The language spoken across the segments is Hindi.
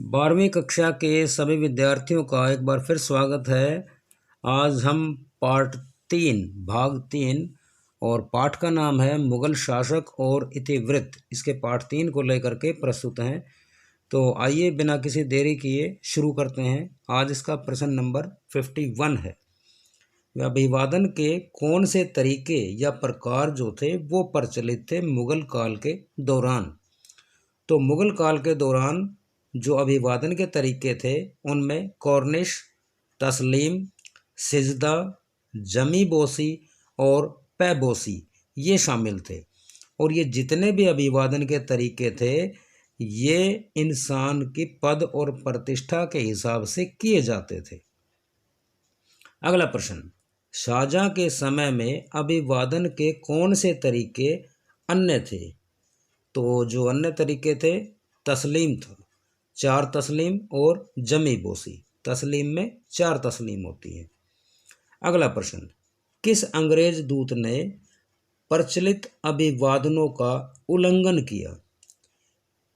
12वीं कक्षा के सभी विद्यार्थियों का एक बार फिर स्वागत है। आज हम पार्ट 3 भाग 3 और पाठ का नाम है मुगल शासक और इतिवृत्त। इसके पार्ट 3 को लेकर के प्रस्तुत हैं। तो आइए बिना किसी देरी किए शुरू करते हैं। आज इसका प्रश्न नंबर 51 है। अभिवादन के कौन से तरीके या प्रकार जो थे वो प्रचलित थे मुगल काल के दौरान। तो मुगल काल के दौरान जो अभिवादन के तरीके थे उनमें कॉर्निश, तस्लीम, सिजदा, जमी बोसी और पैबोसी ये शामिल थे। और ये जितने भी अभिवादन के तरीके थे ये इंसान की पद और प्रतिष्ठा के हिसाब से किए जाते थे। अगला प्रश्न, शाहजहां के समय में अभिवादन के कौन से तरीके अन्य थे। तो जो अन्य तरीके थे तस्लीम था, 4 तस्लीम और जमी बोसी। तस्लीम में 4 तस्लीम होती है। अगला प्रश्न, किस अंग्रेज दूत ने प्रचलित अभिवादनों का उल्लंघन किया।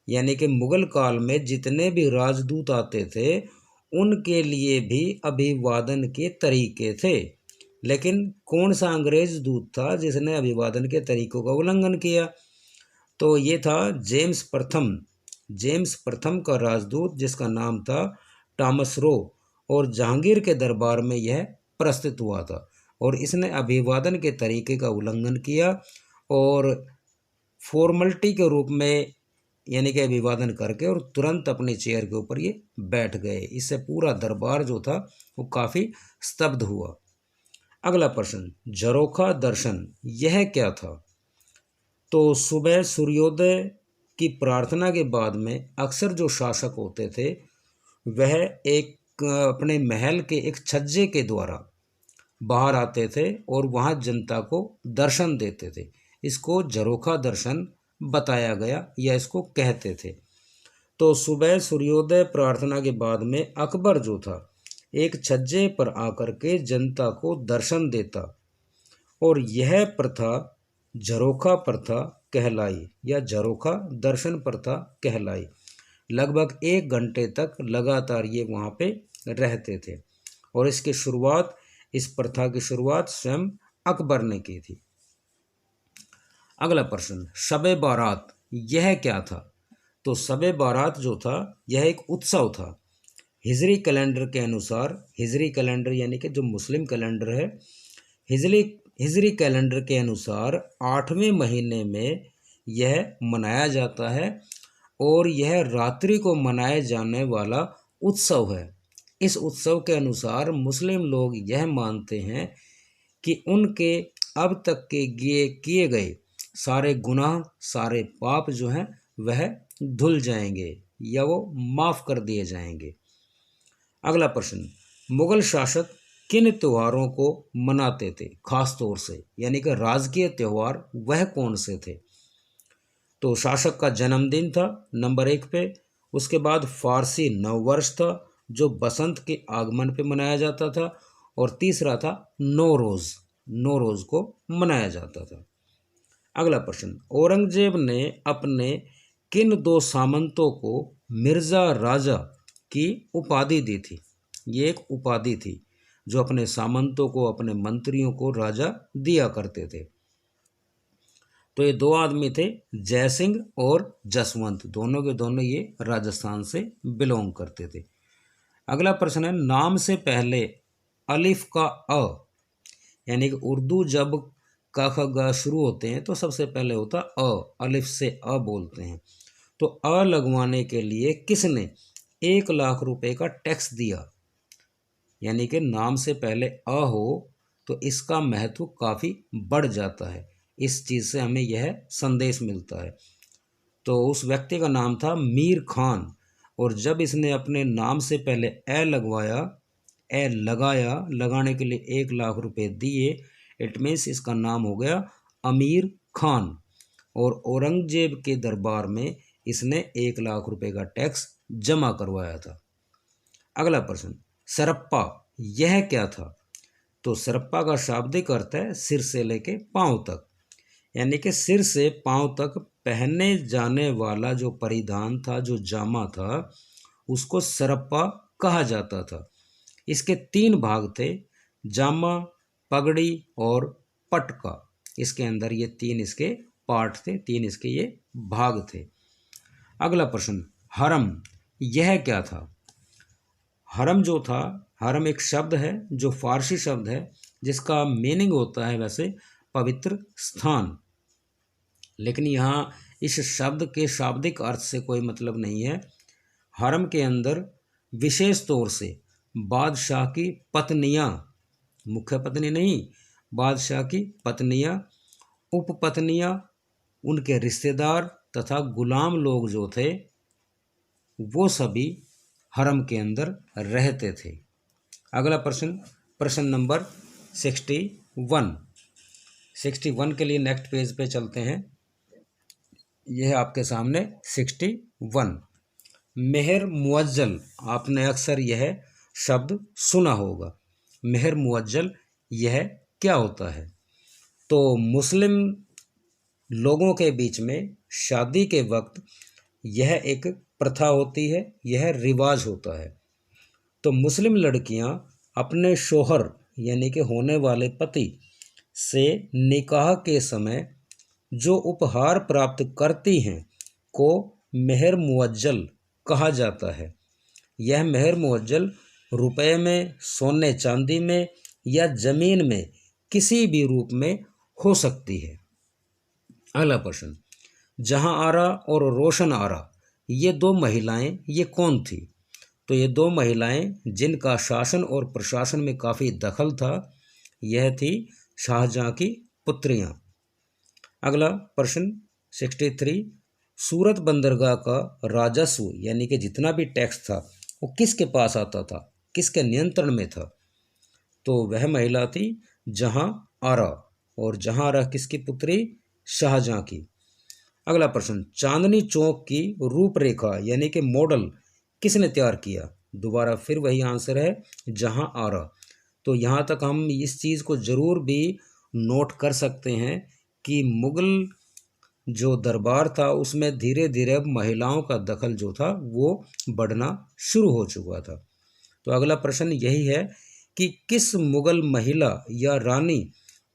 यानी कि मुगल काल में जितने भी राजदूत आते थे उनके लिए भी अभिवादन के तरीके थे, लेकिन कौन सा अंग्रेज दूत था जिसने अभिवादन के तरीकों का उल्लंघन किया। तो ये था जेम्स प्रथम का राजदूत जिसका नाम था टॉमस रो, और जहांगीर के दरबार में यह प्रस्तुत हुआ था और इसने अभिवादन के तरीके का उल्लंघन किया और फॉर्मलिटी के रूप में यानी कि अभिवादन करके और तुरंत अपनी चेयर के ऊपर ये बैठ गए। इससे पूरा दरबार जो था वो काफ़ी स्तब्ध हुआ। अगला प्रश्न, झरोखा दर्शन यह क्या था। तो सुबह सूर्योदय की प्रार्थना के बाद में अक्सर जो शासक होते थे वह एक अपने महल के एक छज्जे के द्वारा बाहर आते थे और वहाँ जनता को दर्शन देते थे। इसको झरोखा दर्शन बताया गया या इसको कहते थे। तो सुबह सूर्योदय प्रार्थना के बाद में अकबर जो था एक छज्जे पर आकर के जनता को दर्शन देता और यह प्रथा झरोखा प्रथा कहलाई या झरोखा दर्शन प्रथा कहलाई। लगभग 1 घंटे तक लगातार ये वहाँ पे रहते थे और इस प्रथा की शुरुआत स्वयं अकबर ने की थी। अगला प्रश्न, शबे बारात यह क्या था। तो शबे बारात जो था यह एक उत्सव था। हिजरी कैलेंडर के अनुसार, हिजरी कैलेंडर यानी कि जो मुस्लिम कैलेंडर है, हिजरी कैलेंडर के अनुसार 8वें महीने में यह मनाया जाता है और यह रात्रि को मनाए जाने वाला उत्सव है। इस उत्सव के अनुसार मुस्लिम लोग यह मानते हैं कि उनके अब तक के किए गए सारे गुनाह, सारे पाप जो हैं वह धुल जाएंगे या वो माफ़ कर दिए जाएंगे। अगला प्रश्न, मुगल शासक किन त्योहारों को मनाते थे खास तौर से, यानी कि राजकीय त्यौहार वह कौन से थे। तो शासक का जन्मदिन था नंबर 1 पे, उसके बाद फारसी नववर्ष था जो बसंत के आगमन पे मनाया जाता था, और तीसरा था नौरोज़ को मनाया जाता था। अगला प्रश्न, औरंगजेब ने अपने किन 2 सामंतों को मिर्ज़ा राजा की उपाधि दी थी। ये एक उपाधि थी जो अपने सामंतों को, अपने मंत्रियों को राजा दिया करते थे। तो ये 2 आदमी थे, जय सिंह और जसवंत, दोनों के दोनों ये राजस्थान से बिलोंग करते थे। अगला प्रश्न है, नाम से पहले अलिफ का अ, यानी कि उर्दू जब क ख ग शुरू होते हैं तो सबसे पहले होता अ, अलिफ से अ बोलते हैं। तो अ लगवाने के लिए किसने 1 लाख रुपए का टैक्स दिया। यानी कि नाम से पहले अ हो तो इसका महत्व काफ़ी बढ़ जाता है। इस चीज़ से हमें यह संदेश मिलता है। तो उस व्यक्ति का नाम था मीर खान, और जब इसने अपने नाम से पहले लगाने के लिए 1 लाख रुपए दिए, इट मीन्स इसका नाम हो गया अमीर खान, और औरंगजेब के दरबार में इसने 1 लाख रुपए का टैक्स जमा करवाया था। अगला प्रश्न, सरप्पा यह क्या था। तो सरप्पा का शाब्दिक अर्थ है सिर से लेके पांव तक, यानी कि सिर से पांव तक पहने जाने वाला जो परिधान था, जो जामा था, उसको सरप्पा कहा जाता था। इसके 3 भाग थे, जामा, पगड़ी और पटका। इसके अंदर ये 3 इसके पार्ट थे, 3 इसके ये भाग थे। अगला प्रश्न, हरम यह क्या था? हरम जो था, हरम एक शब्द है जो फारसी शब्द है जिसका मीनिंग होता है वैसे पवित्र स्थान, लेकिन यहाँ इस शब्द के शाब्दिक अर्थ से कोई मतलब नहीं है। हरम के अंदर विशेष तौर से बादशाह की पत्नियाँ, मुख्य पत्नी नहीं, बादशाह की पत्नियाँ, उपपत्नियाँ, उनके रिश्तेदार तथा गुलाम लोग जो थे वो सभी हरम के अंदर रहते थे। अगला प्रश्न, प्रश्न नंबर 61 के लिए नेक्स्ट पेज पे चलते हैं। यह आपके सामने 61। मेहर मुअज्जल, आपने अक्सर यह शब्द सुना होगा। मेहर मुअज्जल यह क्या होता है? तो मुस्लिम लोगों के बीच में शादी के वक्त यह एक प्रथा होती है, यह रिवाज होता है। तो मुस्लिम लड़कियां अपने शोहर यानी कि होने वाले पति से निकाह के समय जो उपहार प्राप्त करती हैं को मेहर मुअज्जल कहा जाता है। यह मेहर मुअज्जल रुपए में, सोने चांदी में या जमीन में किसी भी रूप में हो सकती है। अगला प्रश्न, जहां आरा और रोशन आरा ये 2 महिलाएं ये कौन थी? तो ये 2 महिलाएं जिनका शासन और प्रशासन में काफ़ी दखल था, यह थी शाहजहां की पुत्रियां। अगला प्रश्न 63, सूरत बंदरगाह का राजस्व यानी कि जितना भी टैक्स था वो किसके पास आता था, किसके नियंत्रण में था? तो वह महिला थी जहां आरा, और जहां आरा किसकी पुत्री? शाहजहां की। अगला प्रश्न, चांदनी चौक की रूपरेखा यानी कि मॉडल किसने तैयार किया? दोबारा फिर वही आंसर है, जहां आरा। तो यहाँ तक हम इस चीज़ को ज़रूर भी नोट कर सकते हैं कि मुग़ल जो दरबार था उसमें धीरे धीरे महिलाओं का दखल जो था वो बढ़ना शुरू हो चुका था। तो अगला प्रश्न यही है कि किस मुग़ल महिला या रानी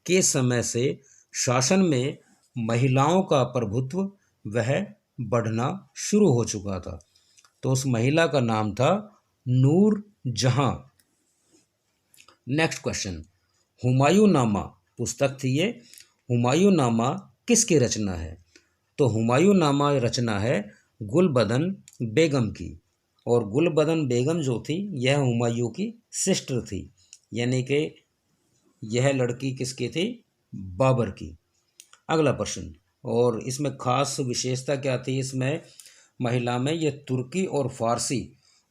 के समय से शासन में महिलाओं का प्रभुत्व वह बढ़ना शुरू हो चुका था? तो उस महिला का नाम था नूर जहां। नेक्स्ट क्वेश्चन, हुमायूं नामा पुस्तक थी ये, हुमायूं नामा किसकी रचना है? तो हुमायूं नामा रचना है गुलबदन बेगम की, और गुलबदन बेगम जो थी यह हुमायूं की सिस्टर थी, यानी कि यह लड़की किसकी थी? बाबर की। अगला प्रश्न, और इसमें खास विशेषता क्या थी? इसमें महिला में ये तुर्की और फारसी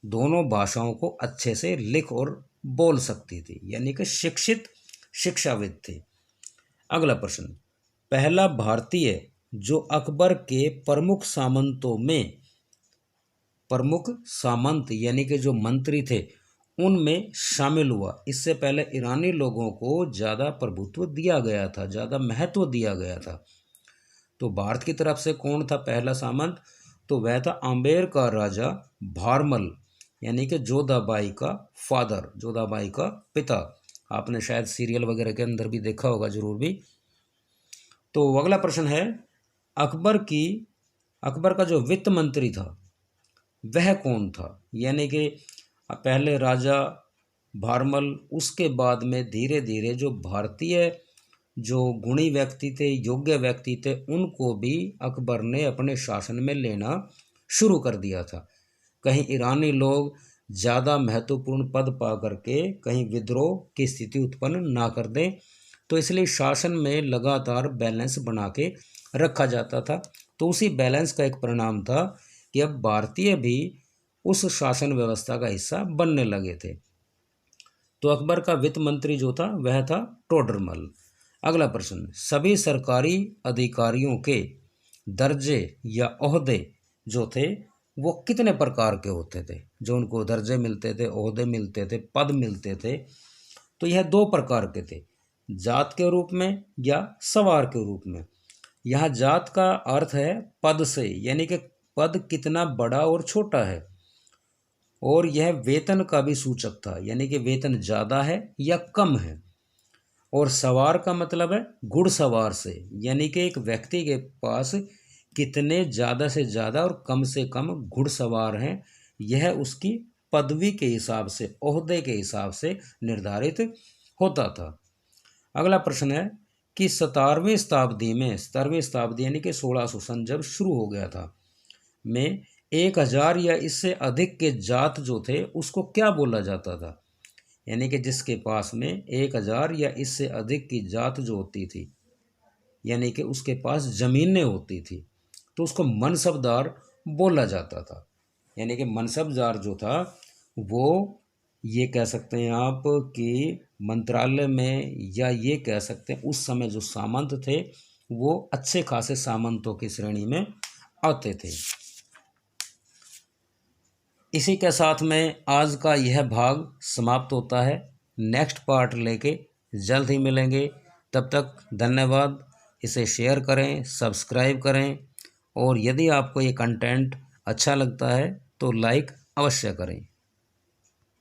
दोनों भाषाओं को अच्छे से लिख और बोल सकती थी, यानी कि शिक्षित शिक्षाविद थी। अगला प्रश्न, पहला भारतीय जो अकबर के प्रमुख सामंतों में, प्रमुख सामंत यानी कि जो मंत्री थे उनमें शामिल हुआ। इससे पहले ईरानी लोगों को ज़्यादा प्रभुत्व दिया गया था, ज़्यादा महत्व दिया गया था। तो भारत की तरफ से कौन था पहला सामंत? तो वह था आम्बेर का राजा भारमल, यानी कि जोधाबाई का फादर, जोधाबाई का पिता। आपने शायद सीरियल वगैरह के अंदर भी देखा होगा जरूर भी। तो अगला प्रश्न है, अकबर का जो वित्त मंत्री था वह कौन था? यानी कि पहले राजा भारमल, उसके बाद में धीरे धीरे जो भारतीय जो गुणी व्यक्ति थे, योग्य व्यक्ति थे, उनको भी अकबर ने अपने शासन में लेना शुरू कर दिया था। कहीं ईरानी लोग ज़्यादा महत्वपूर्ण पद पा करके कहीं विद्रोह की स्थिति उत्पन्न ना कर दें, तो इसलिए शासन में लगातार बैलेंस बना के रखा जाता था। तो उसी बैलेंस का एक परिणाम था कि अब भारतीय भी उस शासन व्यवस्था का हिस्सा बनने लगे थे। तो अकबर का वित्त मंत्री जो था वह था टोडरमल। अगला प्रश्न, सभी सरकारी अधिकारियों के दर्जे या ओहदे जो थे वो कितने प्रकार के होते थे? जो उनको दर्जे मिलते थे, ओहदे मिलते थे, पद मिलते थे, तो यह 2 प्रकार के थे, जात के रूप में या सवार के रूप में। यहाँ जात का अर्थ है पद से, यानी कि पद कितना बड़ा और छोटा है, और यह वेतन का भी सूचक था, यानी कि वेतन ज़्यादा है या कम है। और सवार का मतलब है घुड़सवार से, यानी कि एक व्यक्ति के पास कितने ज़्यादा से ज़्यादा और कम से कम घुड़सवार हैं, यह उसकी पदवी के हिसाब से, ओहदे के हिसाब से निर्धारित होता था। अगला प्रश्न है कि 17वीं शताब्दी यानी कि 1600 सन जब शुरू हो गया था में 1000 या इससे अधिक के जात जो थे उसको क्या बोला जाता था, यानी कि जिसके पास में 1000 या इससे अधिक की जात जो होती थी, यानी कि उसके पास ज़मीनें होती थी, तो उसको मनसबदार बोला जाता था। यानी कि मनसबदार जो था वो, ये कह सकते हैं आप कि मंत्रालय में, या ये कह सकते हैं उस समय जो सामंत थे वो अच्छे खासे सामंतों की श्रेणी में आते थे। इसी के साथ में आज का यह भाग समाप्त होता है। नेक्स्ट पार्ट लेके जल्द ही मिलेंगे। तब तक धन्यवाद। इसे शेयर करें, सब्सक्राइब करें, और यदि आपको ये कंटेंट अच्छा लगता है तो लाइक अवश्य करें।